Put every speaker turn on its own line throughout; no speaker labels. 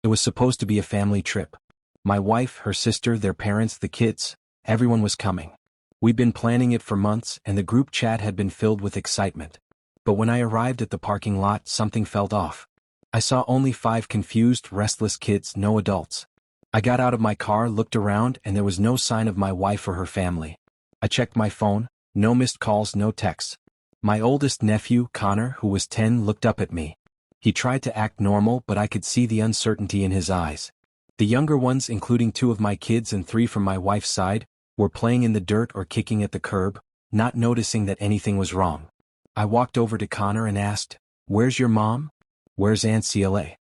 It was supposed to be a family trip. My wife, her sister, their parents, the kids, everyone was coming. We'd been planning it for months, and the group chat had been filled with excitement. But when I arrived at the parking lot, something felt off. I saw only 5 confused, restless kids, no adults. I got out of my car, looked around, and there was no sign of my wife or her family. I checked my phone, no missed calls, no texts. My oldest nephew, Connor, who was 10, looked up at me. He tried to act normal, but I could see the uncertainty in his eyes. The younger ones, including 2 of my kids and 3 from my wife's side, were playing in the dirt or kicking at the curb, not noticing that anything was wrong. I walked over to Connor and asked, "Where's your mom? Where's Aunt Cla?"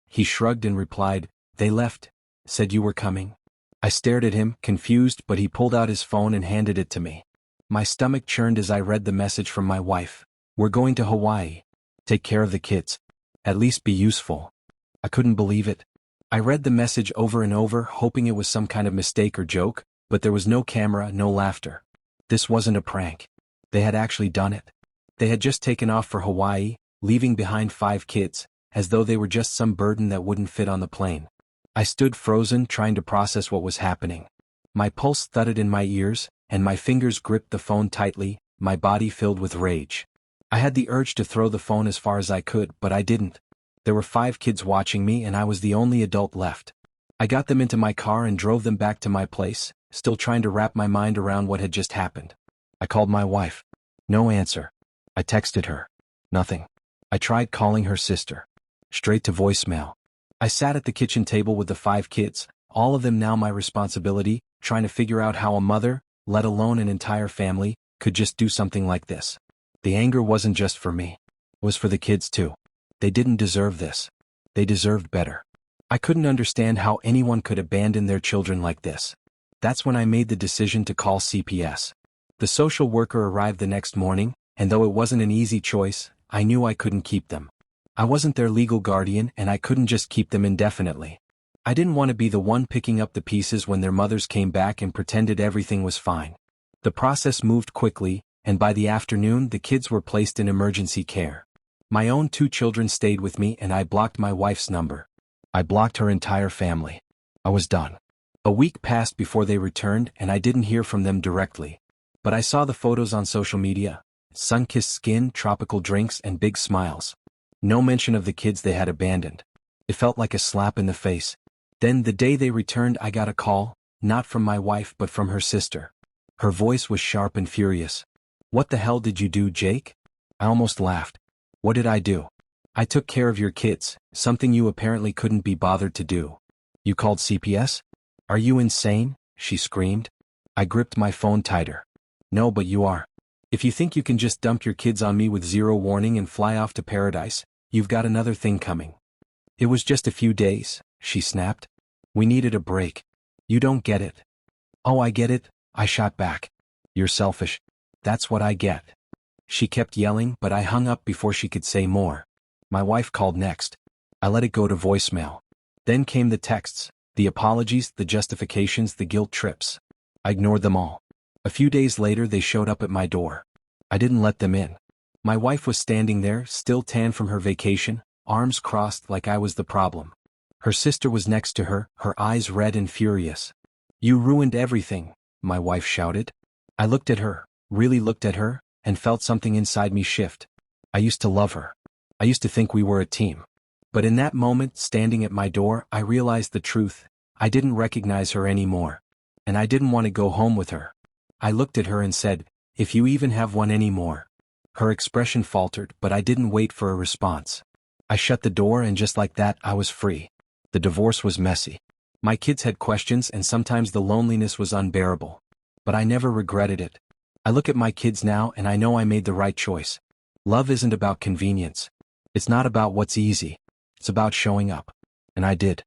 He shrugged and replied, "They left. Said you were coming." I stared at him, confused, but he pulled out his phone and handed it to me. My stomach churned as I read the message from my wife. "We're going to Hawaii. Take care of the kids. At least be useful." I couldn't believe it. I read the message over and over, hoping it was some kind of mistake or joke, but there was no camera, no laughter. This wasn't a prank. They had actually done it. They had just taken off for Hawaii, leaving behind 5 kids, as though they were just some burden that wouldn't fit on the plane. I stood frozen, trying to process what was happening. My pulse thudded in my ears, and my fingers gripped the phone tightly, my body filled with rage. I had the urge to throw the phone as far as I could, but I didn't. There were 5 kids watching me, and I was the only adult left. I got them into my car and drove them back to my place, still trying to wrap my mind around what had just happened. I called my wife. No answer. I texted her. Nothing. I tried calling her sister. Straight to voicemail. I sat at the kitchen table with the 5 kids, all of them now my responsibility, trying to figure out how a mother, let alone an entire family, could just do something like this. The anger wasn't just for me. It was for the kids too. They didn't deserve this. They deserved better. I couldn't understand how anyone could abandon their children like this. That's when I made the decision to call CPS. The social worker arrived the next morning, and though it wasn't an easy choice, I knew I couldn't keep them. I wasn't their legal guardian, and I couldn't just keep them indefinitely. I didn't want to be the one picking up the pieces when their mothers came back and pretended everything was fine. The process moved quickly, and by the afternoon the kids were placed in emergency care. My own 2 children stayed with me, and I blocked my wife's number. I blocked her entire family. I was done. A week passed before they returned, and I didn't hear from them directly. But I saw the photos on social media. Sun-kissed skin, tropical drinks, and big smiles. No mention of the kids they had abandoned. It felt like a slap in the face. Then the day they returned, I got a call, not from my wife but from her sister. Her voice was sharp and furious. "What the hell did you do, Jake?" I almost laughed. "What did I do?" "I took care of your kids, something you apparently couldn't be bothered to do." "You called CPS? Are you insane?" she screamed. I gripped my phone tighter. "No, but you are. If you think you can just dump your kids on me with 0 warning and fly off to paradise, you've got another thing coming." "It was just a few days," she snapped. "We needed a break. You don't get it." "Oh, I get it," I shot back. "You're selfish. That's what I get." She kept yelling, but I hung up before she could say more. My wife called next. I let it go to voicemail. Then came the texts, the apologies, the justifications, the guilt trips. I ignored them all. A few days later they showed up at my door. I didn't let them in. My wife was standing there, still tan from her vacation, arms crossed like I was the problem. Her sister was next to her, her eyes red and furious. "You ruined everything," my wife shouted. I looked at her, really looked at her, and felt something inside me shift. I used to love her. I used to think we were a team. But in that moment, standing at my door, I realized the truth. I didn't recognize her anymore. And I didn't want to go home with her. I looked at her and said, "If you even have one anymore." Her expression faltered, but I didn't wait for a response. I shut the door, and just like that, I was free. The divorce was messy. My kids had questions, and sometimes the loneliness was unbearable. But I never regretted it. I look at my kids now, and I know I made the right choice. Love isn't about convenience. It's not about what's easy. It's about showing up. And I did.